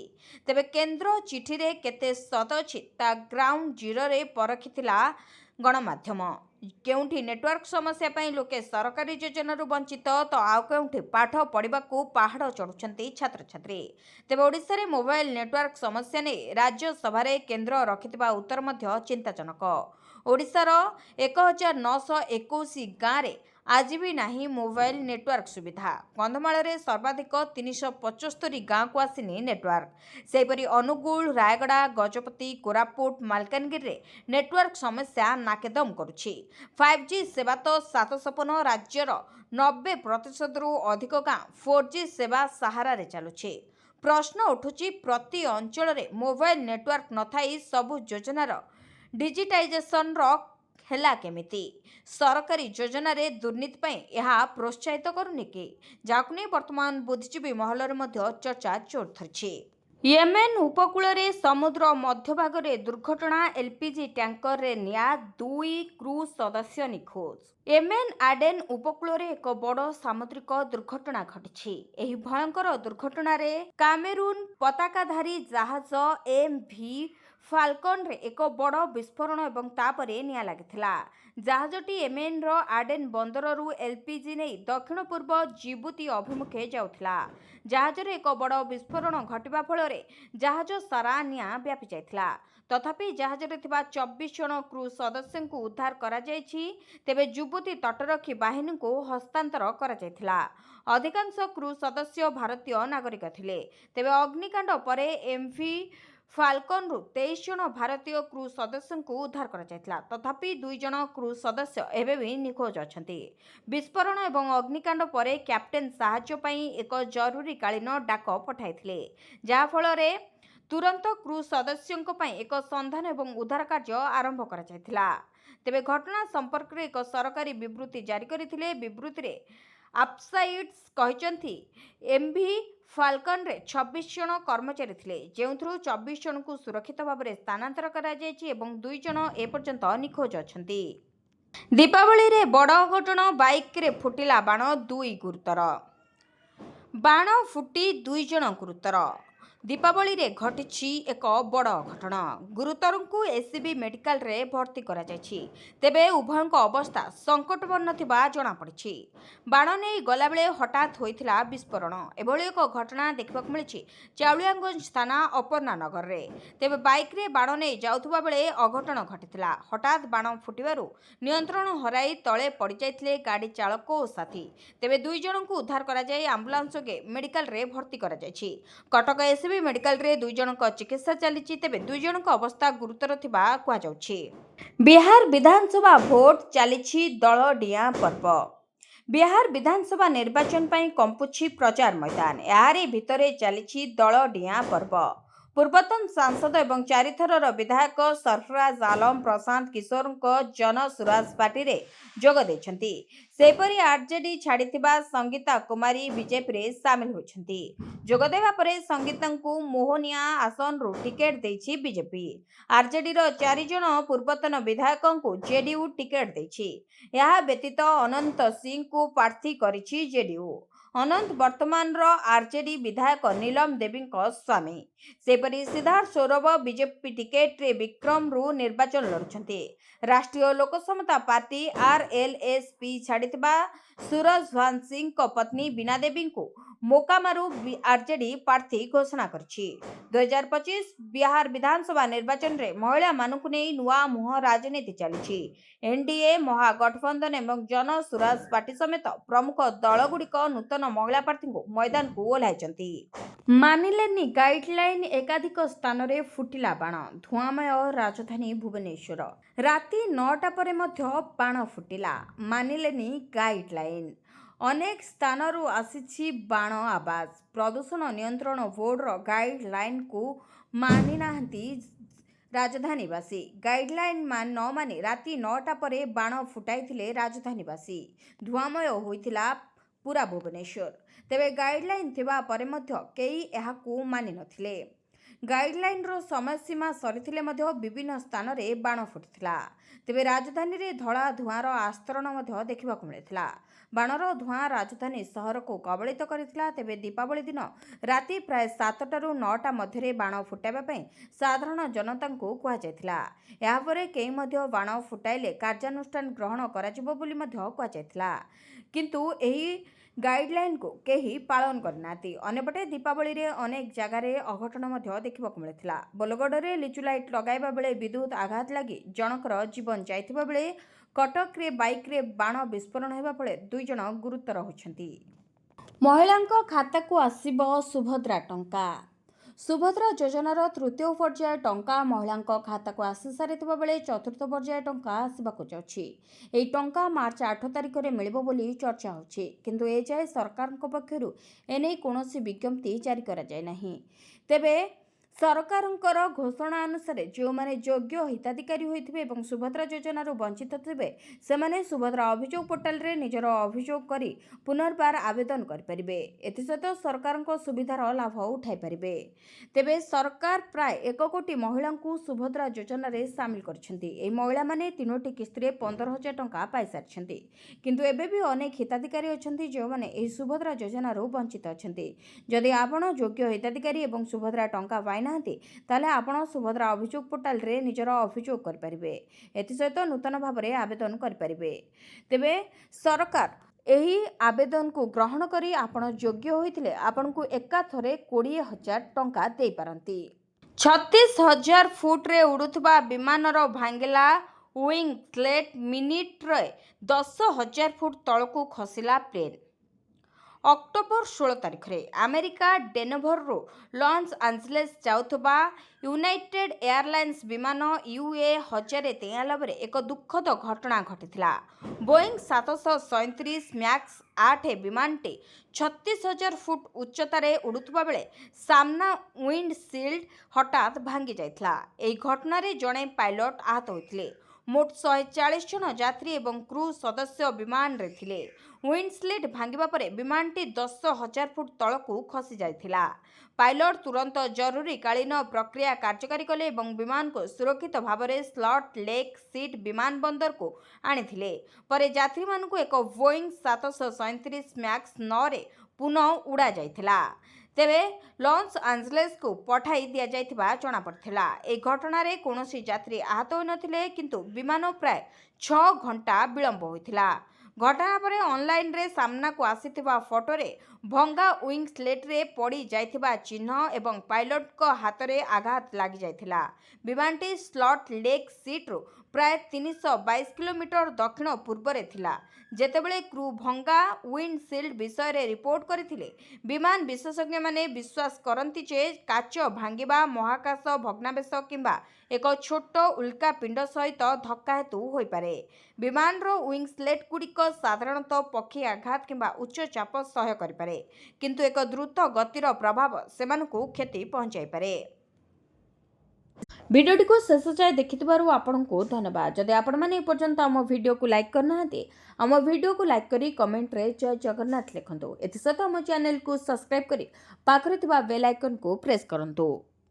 ତେବେ କେନ୍ଦ୍ର ଚିଠିରେ କେତେ ସତ ଅଛି ତା ଗ୍ରାଉଣ୍ଡ ଜିରୋରେ ପରଖିଥିଲା ଗଣମାଧ୍ୟମ। କେଉଁଠି ନେଟୱାର୍କ ସମସ୍ୟା ପାଇଁ ଲୋକେ ସରକାରୀ ଯୋଜନାରୁ ବଞ୍ଚିତ ତ ଆଉ କେଉଁଠି ପାଠ ପଢ଼ିବାକୁ ପାହାଡ଼ ଚଢ଼ୁଛନ୍ତି ଛାତ୍ରଛାତ୍ରୀ। ତେବେ ଓଡ଼ିଶାରେ ମୋବାଇଲ ନେଟୱାର୍କ ସମସ୍ୟା ନେଇ ରାଜ୍ୟସଭାରେ କେନ୍ଦ୍ର ରଖିଥିବା ଉତ୍ତର ମଧ୍ୟ ଚିନ୍ତାଜନକ। ଓଡ଼ିଶାର 1921 ଗାଁରେ ଆଜି ବି ନାହିଁ ମୋବାଇଲ ନେଟୱାର୍କ ସୁବିଧା। କନ୍ଧମାଳରେ ସର୍ବାଧିକ 375 ଗାଁକୁ ଆସିନି ନେଟୱାର୍କ। ସେହିପରି ଅନୁଗୁଳ, ରାୟଗଡ଼ା, ଗଜପତି, କୋରାପୁଟ, ମାଲକାନଗିରିରେ ନେଟୱାର୍କ ସମସ୍ୟା ନାକେଦମ କରୁଛି। 5G ସେବା ତ ସାତସପନ। ରାଜ୍ୟର 90%ରୁ ଅଧିକ ଗାଁ 4G ସେବା ସାହାରାରେ ଚାଲୁଛି। ପ୍ରଶ୍ନ ଉଠୁଛି ପ୍ରତି ଅଞ୍ଚଳରେ ମୋବାଇଲ ନେଟୱାର୍କ ନଥାଇ ସବୁ ଯୋଜନାର ଡିଜିଟାଇଜେସନର ହେଲା କେମିତି? ସରକାରୀ ଯୋଜନାରେ ଦୁର୍ନୀତି ପାଇଁ ଏହା ପ୍ରୋତ୍ସାହିତ କରୁନି କି? ଯାହାକୁ ନେଇ ବର୍ତ୍ତମାନ ବୁଦ୍ଧିଜୀବୀ ମହଲରେ ମଧ୍ୟ ଚର୍ଚ୍ଚା ଜୋର ଧରିଛି। ୟେମେନ ଉପକୂଳରେ ସମୁଦ୍ର ମଧ୍ୟଭାଗରେ ଦୁର୍ଘଟଣା। ଏଲପିଜି ଟ୍ୟାଙ୍କରରେ ନିଆଁ, 2 କ୍ରୁ ସଦସ୍ୟ ନିଖୋଜ। ୟେମେନ ଆଡେନ ଉପକୂଳରେ ଏକ ବଡ଼ ସାମୁଦ୍ରିକ ଦୁର୍ଘଟଣା ଘଟିଛି। ଏହି ଭୟଙ୍କର ଦୁର୍ଘଟଣାରେ କାମେରୁନ ପତାକାଧାରୀ ଜାହାଜ MV ଫାଲକନରେ ଏକ ବଡ଼ ବିସ୍ଫୋରଣ ଏବଂ ତାପରେ ନିଆଁ ଲାଗିଥିଲା। ଜାହାଜଟି ୟେମେନର ଆଡେନ ବନ୍ଦରରୁ ଏଲପିଜି ନେଇ ଦକ୍ଷିଣ ପୂର୍ବ ଜିବୁତି ଅଭିମୁଖେ ଯାଉଥିଲା। ଜାହାଜରେ ଏକ ବଡ଼ ବିସ୍ଫୋରଣ ଘଟିବା ଫଳରେ ଜାହାଜ ସାରା ନିଆଁ ବ୍ୟାପି ଯାଇଥିଲା। ତଥାପି ଜାହାଜରେ ଥିବା 24 ଜଣ କ୍ରୁ ସଦସ୍ୟଙ୍କୁ ଉଦ୍ଧାର କରାଯାଇଛି। ତେବେ ଜିବୁତି ତଟରକ୍ଷୀ ବାହିନୀକୁ ହସ୍ତାନ୍ତର କରାଯାଇଥିଲା। ଅଧିକାଂଶ କ୍ରୁ ସଦସ୍ୟ ଭାରତୀୟ ନାଗରିକ ଥିଲେ। ତେବେ ଅଗ୍ନିକାଣ୍ଡ ପରେ MV ଫାଲକନରୁ 23 ଜଣ ଭାରତୀୟ କ୍ରୁ ସଦସ୍ୟଙ୍କୁ ଉଦ୍ଧାର କରାଯାଇଥିଲା। ତଥାପି 2 ଜଣ କ୍ରୁ ସଦସ୍ୟ ଏବେ ବି ନିଖୋଜ ଅଛନ୍ତି। ବିସ୍ଫୋରଣ ଏବଂ ଅଗ୍ନିକାଣ୍ଡ ପରେ କ୍ୟାପ୍ଟେନ ସାହାଯ୍ୟ ପାଇଁ ଏକ ଜରୁରୀକାଳୀନ ଡାକ ପଠାଇଥିଲେ, ଯାହାଫଳରେ ତୁରନ୍ତ କ୍ରୁ ସଦସ୍ୟଙ୍କ ପାଇଁ ଏକ ସନ୍ଧାନ ଏବଂ ଉଦ୍ଧାର କାର୍ଯ୍ୟ ଆରମ୍ଭ କରାଯାଇଥିଲା। ତେବେ ଘଟଣା ସମ୍ପର୍କରେ ଏକ ସରକାରୀ ବିବୃତ୍ତି ଜାରି କରିଥିଲେ। ବିବୃତ୍ତିରେ ଆପସାଇଡ୍ସ କହିଛନ୍ତି ଏମ୍ଭି ଫାଲକନରେ 26 ଜଣ କର୍ମଚାରୀ ଥିଲେ, ଯେଉଁଥିରୁ 24 ଜଣଙ୍କୁ ସୁରକ୍ଷିତ ଭାବରେ ସ୍ଥାନାନ୍ତର କରାଯାଇଛି ଏବଂ 2 ଜଣ ଏପର୍ଯ୍ୟନ୍ତ ନିଖୋଜ ଅଛନ୍ତି। ଦୀପାବଳିରେ ବଡ଼ ଅଘଟଣ, ବାଇକ୍ରେ ଫୁଟିଲା ବାଣ, 2 ଗୁରୁତର। ବାଣ ଫୁଟି 2 ଜଣ ଗୁରୁତର। ଦୀପାବଳିରେ ଘଟିଛି ଏକ ବଡ଼ ଅଘଟଣ। ଗୁରୁତରଙ୍କୁ ଏସ୍ସିବି ମେଡିକାଲରେ ଭର୍ତ୍ତି କରାଯାଇଛି। ତେବେ ଉଭୟଙ୍କ ଅବସ୍ଥା ସଙ୍କଟାପନ୍ନ ଥିବା ଜଣାପଡ଼ିଛି। ବାଣ ନେଇ ଗଲାବେଳେ ହଠାତ୍ ହୋଇଥିଲା ବିସ୍ଫୋରଣ। ଏଭଳି ଏକ ଘଟଣା ଦେଖିବାକୁ ମିଳିଛି ଚାଉଳିଆଗଞ୍ଜ ଥାନା ଅପର୍ଣ୍ଣା ନଗରରେ। ତେବେ ବାଇକ୍ରେ ବାଣ ନେଇ ଯାଉଥିବା ବେଳେ ଅଘଟଣ ଘଟିଥିଲା। ହଠାତ୍ ବାଣ ଫୁଟିବାରୁ ନିୟନ୍ତ୍ରଣ ହରାଇ ତଳେ ପଡ଼ିଯାଇଥିଲେ ଗାଡ଼ି ଚାଳକ ଓ ସାଥୀ। ତେବେ 2 ଜଣଙ୍କୁ ଉଦ୍ଧାର କରାଯାଇ ଆମ୍ବୁଲାନ୍ସ ଯୋଗେ ମେଡିକାଲରେ ଭର୍ତ୍ତି କରାଯାଇଛି। କଟକ ଏସ୍ସିବି ମେଡିକାଲରେ 2 ଜଣଙ୍କ ଚିକିତ୍ସା ଚାଲିଛି। ତେବେ 2 ଜଣଙ୍କ ଅବସ୍ଥା ଗୁରୁତର ଥିବା କୁହାଯାଉଛି। ବିହାର ବିଧାନସଭା ଭୋଟ ଚାଲିଛି ଦଳଡିଆଁ ପର୍ବ। ବିହାର ବିଧାନସଭା ନିର୍ବାଚନ ପାଇଁ କମ୍ପୁଛି ପ୍ରଚାର ମୈଦାନ। ଏହାରି ଭିତରେ ଚାଲିଛି ଦଳଡିଆଁ ପର୍ବ। ପୂର୍ବତନ ସାଂସଦ ଏବଂ 4 ଥରର ବିଧାୟକ ସରଫରାଜ ଆଲମ ପ୍ରଶାନ୍ତ କିଶୋରଙ୍କ ଜନ ସୁରାଜ ପାର୍ଟିରେ ଯୋଗ ଦେଇଛନ୍ତି। ସେହିପରି ଆର୍ଜେଡି ଛାଡ଼ିଥିବା ସଙ୍ଗୀତା କୁମାରୀ ବିଜେପିରେ ସାମିଲ ହୋଇଛନ୍ତି। ଯୋଗଦେବା ପରେ ସଙ୍ଗୀତାଙ୍କୁ ମୋହନିଆ ଆସନରୁ ଟିକେଟ ଦେଇଛି ବିଜେପି। ଆର୍ଜେଡିର 4 ଜଣ ପୂର୍ବତନ ବିଧାୟକଙ୍କୁ ଜେଡିୟୁ ଟିକେଟ ଦେଇଛି। ଏହା ବ୍ୟତୀତ ଅନନ୍ତ ସିଂଙ୍କୁ ପ୍ରାର୍ଥୀ କରିଛି ଜେଡିୟୁ। ଅନନ୍ତ ବର୍ତ୍ତମାନର ଆର୍ଜେଡି ବିଧାୟକ ନୀଲମ ଦେବୀଙ୍କ ସ୍ୱାମୀ। ସେହିପରି ସିଦ୍ଧାର୍ଥ ସୌରଭ ବିଜେପି ଟିକେଟରେ ବିକ୍ରମରୁ ନିର୍ବାଚନ ଲଢୁଛନ୍ତି। ରାଷ୍ଟ୍ରୀୟ ଲୋକ ସମତା ପାର୍ଟି ଆର୍ଏଲ୍ଏସ୍ପି ଛାଡ଼ିଥିବା ସୁରଜ ଭାନ ସିଂଙ୍କ ପତ୍ନୀ ବୀଣା ଦେବୀଙ୍କୁ ମୋକାମାରୁ ଆର୍ଜେଡି ପ୍ରାର୍ଥୀ ଘୋଷଣା କରିଛି। 2025 ବିହାର ବିଧାନସଭା ନିର୍ବାଚନରେ ମହିଳାମାନଙ୍କୁ ନେଇ ନୂଆ ମୁହଁ ରାଜନୀତି ଚାଲିଛି। ଏନ୍ଡିଏ, ମହାଗଠବନ୍ଧନ ଏବଂ ଜନ ସୁରାଜ ପାର୍ଟି ସମେତ ପ୍ରମୁଖ ଦଳଗୁଡ଼ିକ ନୂତନ ମହିଳା ପ୍ରାର୍ଥୀଙ୍କୁ ମଇଦାନକୁ ଓହ୍ଲାଇଛନ୍ତି। ମାନିଲେନି ଗାଇଡଲାଇନ, ଏକାଧିକ ସ୍ଥାନରେ ଫୁଟିଲା ବାଣ, ଧୂଆଁମୟ ରାଜଧାନୀ ଭୁବନେଶ୍ୱର। ରାତି 9ଟା ପରେ ମଧ୍ୟ ବାଣ ଫୁଟିଲା, ମାନିଲେନି ଗାଇଡଲାଇନ। ଅନେକ ସ୍ଥାନରୁ ଆସିଛି ବାଣ ଆବାଜ। ପ୍ରଦୂଷଣ ନିୟନ୍ତ୍ରଣ ବୋର୍ଡର ଗାଇଡଲାଇନକୁ ମାନିନାହାନ୍ତି ରାଜଧାନୀବାସୀ। ଗାଇଡଲାଇନ ନ ମାନି ରାତି 9ଟା ପରେ ବାଣ ଫୁଟାଇଥିଲେ ରାଜଧାନୀବାସୀ। ଧୂଆଁମୟ ହୋଇଥିଲା ପୁରା ଭୁବନେଶ୍ୱର। ତେବେ ଗାଇଡଲାଇନ ଥିବା ପରେ ମଧ୍ୟ କେହି ଏହାକୁ ମାନିନଥିଲେ। ଗାଇଡଲାଇନର ସମୟସୀମା ସରିଥିଲେ ମଧ୍ୟ ବିଭିନ୍ନ ସ୍ଥାନରେ ବାଣ ଫୁଟିଥିଲା। ତେବେ ରାଜଧାନୀରେ ଧଳା ଧୂଆଁର ଆସ୍ତରଣ ମଧ୍ୟ ଦେଖିବାକୁ ମିଳିଥିଲା। ବାଣର ଧୂଆଁ ରାଜଧାନୀ ସହରକୁ କବଳିତ କରିଥିଲା। ତେବେ ଦୀପାବଳି ଦିନ ରାତି ପ୍ରାୟ 7ଟାରୁ 9ଟା ମଧ୍ୟରେ ବାଣ ଫୁଟାଇବା ପାଇଁ ସାଧାରଣ ଜନତାଙ୍କୁ କୁହାଯାଇଥିଲା। ଏହାପରେ କେହି ମଧ୍ୟ ବାଣ ଫୁଟାଇଲେ କାର୍ଯ୍ୟାନୁଷ୍ଠାନ ଗ୍ରହଣ କରାଯିବ ବୋଲି ମଧ୍ୟ କୁହାଯାଇଥିଲା। କିନ୍ତୁ ଏହି ଗାଇଡଲାଇନକୁ କେହି ପାଳନ କରିନାହାନ୍ତି। ଅନ୍ୟପଟେ ଦୀପାବଳିରେ ଅନେକ ଜାଗାରେ ଅଘଟଣ ମଧ୍ୟ ଦେଖିବାକୁ ମିଳିଥିଲା। ବୋଲଗଡ଼ରେ ଲିଚୁ ଲାଇଟ୍ ଲଗାଇବା ବେଳେ ବିଦ୍ୟୁତ ଆଘାତ ଲାଗି ଜଣଙ୍କର ଜୀବନ ଯାଇଥିବା ବେଳେ କଟକରେ ବାଇକ୍ରେ ବାଣ ବିସ୍ଫୋରଣ ହେବା ଫଳରେ 2 ଜଣ ଗୁରୁତର ହୋଇଛନ୍ତି। ମହିଳାଙ୍କ ଖାତାକୁ ଆସିବ ସୁଭଦ୍ରା ଟଙ୍କା। ସୁଭଦ୍ରା ଯୋଜନାର ତୃତୀୟ ପର୍ଯ୍ୟାୟ ଟଙ୍କା ମହିଳାଙ୍କ ଖାତାକୁ ଆସିସାରିଥିବା ବେଳେ ଚତୁର୍ଥ ପର୍ଯ୍ୟାୟ ଟଙ୍କା ଆସିବାକୁ ଯାଉଛି। ଏହି ଟଙ୍କା ମାର୍ଚ୍ଚ 8 ତାରିଖରେ ମିଳିବ ବୋଲି ଚର୍ଚ୍ଚା ହେଉଛି। କିନ୍ତୁ ଏଯାଏ ସରକାରଙ୍କ ପକ୍ଷରୁ ଏନେଇ କୌଣସି ବିଜ୍ଞପ୍ତି ଜାରି କରାଯାଇନାହିଁ। ତେବେ ସରକାରଙ୍କର ଘୋଷଣା ଅନୁସାରେ ଯେଉଁମାନେ ଯୋଗ୍ୟ ହିତାଧିକାରୀ ହୋଇଥିବେ ଏବଂ ସୁଭଦ୍ରା ଯୋଜନାରୁ ବଞ୍ଚିତ ଥିବେ ସେମାନେ ସୁଭଦ୍ରା ଅଭିଯୋଗ ପୋର୍ଟାଲରେ ନିଜର ଅଭିଯୋଗ କରି ପୁନର୍ବାର ଆବେଦନ କରିପାରିବେ। ଏଥିସହିତ ସରକାରଙ୍କ ସୁବିଧାର ଲାଭ ଉଠାଇପାରିବେ। ତେବେ ସରକାର ପ୍ରାୟ 1 କୋଟି ମହିଳାଙ୍କୁ ସୁଭଦ୍ରା ଯୋଜନାରେ ସାମିଲ କରିଛନ୍ତି। ଏହି ମହିଳାମାନେ 3ଟି କିସ୍ତିରେ 15,000 ଟଙ୍କା ପାଇସାରିଛନ୍ତି। କିନ୍ତୁ ଏବେ ବି ଅନେକ ହିତାଧିକାରୀ ଅଛନ୍ତି ଯେଉଁମାନେ ଏହି ସୁଭଦ୍ରା ଯୋଜନାରୁ ବଞ୍ଚିତ ଅଛନ୍ତି। ଯଦି ଆପଣ ଯୋଗ୍ୟ ହିତାଧିକାରୀ ଏବଂ ସୁଭଦ୍ରା ଟଙ୍କା ପାଇନାହାନ୍ତି ତାହେଲେ ଆପଣ ସୁଭଦ୍ରା ଅଭିଯୋଗ ପୋର୍ଟାଲରେ ନିଜର ଅଭିଯୋଗ କରିପାରିବେ। ଏଥିସହିତ ନୂତନ ଭାବରେ ଆବେଦନ କରିପାରିବେ। ତେବେ ସରକାର ଏହି ଆବେଦନକୁ ଗ୍ରହଣ କରି ଆପଣ ଯୋଗ୍ୟ ହୋଇଥିଲେ ଆପଣଙ୍କୁ ଏକାଥରେ 20,000 ଟଙ୍କା ଦେଇପାରନ୍ତି। 36,000 ଫୁଟରେ ଉଡୁଥିବା ବିମାନର ଭାଙ୍ଗିଲା ୱିଙ୍ଗ ସ୍ଲେଟ୍, ମିନିଟ୍ରେ 10,000 ଫୁଟ ତଳକୁ ଖସିଲା ପ୍ଲେନ୍। ଅକ୍ଟୋବର 16 ତାରିଖରେ ଆମେରିକା ଡେନଭରରୁ ଲସ୍ ଆଞ୍ଜେଲେସ୍ ଯାଉଥିବା ୟୁନାଇଟେଡ୍ ଏୟାରଲାଇନ୍ସ ବିମାନ UA1023 ଏକ ଦୁଃଖଦ ଘଟଣା ଘଟିଥିଲା। ବୋଇଂ 737 ମ୍ୟାକ୍ସ 8 ବିମାନଟି 36,000 ଫୁଟ ଉଚ୍ଚତାରେ ଉଡୁଥିବା ବେଳେ ସାମ୍ନା ୱିଣ୍ଡ ସିଲ୍ଡ ହଠାତ୍ ଭାଙ୍ଗି ଯାଇଥିଲା। ଏହି ଘଟଣାରେ ଜଣେ ପାଇଲଟ ଆହତ ହୋଇଥିଲେ। ମୋଟ 140 ଜଣ ଯାତ୍ରୀ ଏବଂ କ୍ରୁ ସଦସ୍ୟ ବିମାନରେ ଥିଲେ। ୱିଣ୍ଡସ୍ଲିଟ୍ ଭାଙ୍ଗିବା ପରେ ବିମାନଟି 10,000 ଫୁଟ ତଳକୁ ଖସି ଯାଇଥିଲା। ପାଇଲଟ ତୁରନ୍ତ ଜରୁରୀକାଳୀନ ପ୍ରକ୍ରିୟା କାର୍ଯ୍ୟକାରୀ କଲେ ଏବଂ ବିମାନକୁ ସୁରକ୍ଷିତ ଭାବରେ ସଲ୍ଟ ଲେକ୍ ସିଟି ବିମାନବନ୍ଦରକୁ ଆଣିଥିଲେ। ପରେ ଯାତ୍ରୀମାନଙ୍କୁ ଏକ ବୋଇଂ 737 ମ୍ୟାକ୍ସ 9ରେ ପୁନଃ ଉଡ଼ାଯାଇଥିଲା। ତେବେ ଲସ୍ ଆଞ୍ଜେଲେସ୍କୁ ପଠାଇ ଦିଆଯାଇଥିବା ଜଣାପଡ଼ିଥିଲା। ଏହି ଘଟଣାରେ କୌଣସି ଯାତ୍ରୀ ଆହତ ହୋଇନଥିଲେ, କିନ୍ତୁ ବିମାନ ପ୍ରାୟ 6 ଘଣ୍ଟା ବିଳମ୍ବ ହୋଇଥିଲା। ଘଟଣା ପରେ ଅନଲାଇନରେ ସାମ୍ନାକୁ ଆସିଥିବା ଫଟୋରେ ଭଙ୍ଗା ୱିଙ୍ଗସ୍ଲେଟ୍ରେ ପଡ଼ି ଯାଇଥିବା ଚିହ୍ନ ଏବଂ ପାଇଲଟଙ୍କ ହାତରେ ଆଘାତ ଲାଗିଯାଇଥିଲା। ବିମାନଟି ସଲ୍ଟ ଲେକ୍ ସିଟିରୁ ପ୍ରାୟ 322 କିଲୋମିଟର ଦକ୍ଷିଣ ପୂର୍ବରେ ଥିଲା। ଯେତେବେଳେ କ୍ରୁ ଭଙ୍ଗା ୱିଣ୍ଡସିଲ୍ଡ ବିଷୟରେ ରିପୋର୍ଟ କରିଥିଲେ, ବିମାନ ବିଶେଷଜ୍ଞମାନେ ବିଶ୍ୱାସ କରନ୍ତି ଯେ କାଚ ଭାଙ୍ଗିବା, ମହାକାଶ ଭଗ୍ନାବଶେଷ କିମ୍ବା ଏକ ଛୋଟ ଉଲ୍କାପିଣ୍ଡ ସହିତ ଧକ୍କା ହେତୁ ହୋଇପାରେ। ବିମାନର ୱିଙ୍ଗସ୍ଲେଟ୍‌ଗୁଡ଼ିକ ସାଧାରଣତଃ ପକ୍ଷୀ ଆଘାତ କିମ୍ବା ଉଚ୍ଚ ଚାପ ସହ୍ୟ କରିପାରେ, କିନ୍ତୁ ଏକ ଦ୍ରୁତ ଗତିର ପ୍ରଭାବ ସେମାନଙ୍କୁ କ୍ଷତି ପହଞ୍ଚାଇପାରେ। ଭିଡ଼ିଓଟିକୁ ଶେଷ ଯାଏ ଦେଖିଥିବାରୁ ଆପଣଙ୍କୁ ଧନ୍ୟବାଦ। ଯଦି ଆପଣମାନେ ଏପର୍ଯ୍ୟନ୍ତ ଆମ ଭିଡ଼ିଓକୁ ଲାଇକ୍ କରିନାହାନ୍ତି, ଆମ ଭିଡ଼ିଓକୁ ଲାଇକ୍ କରି କମେଣ୍ଟରେ ଜୟ ଜଗନ୍ନାଥ ଲେଖନ୍ତୁ। ଏଥିସହିତ ଆମ ଚ୍ୟାନେଲକୁ ସବସ୍କ୍ରାଇବ୍ କରି ପାଖରେ ଥିବା ବେଲ୍ ଆଇକନ୍କୁ ପ୍ରେସ୍ କରନ୍ତୁ।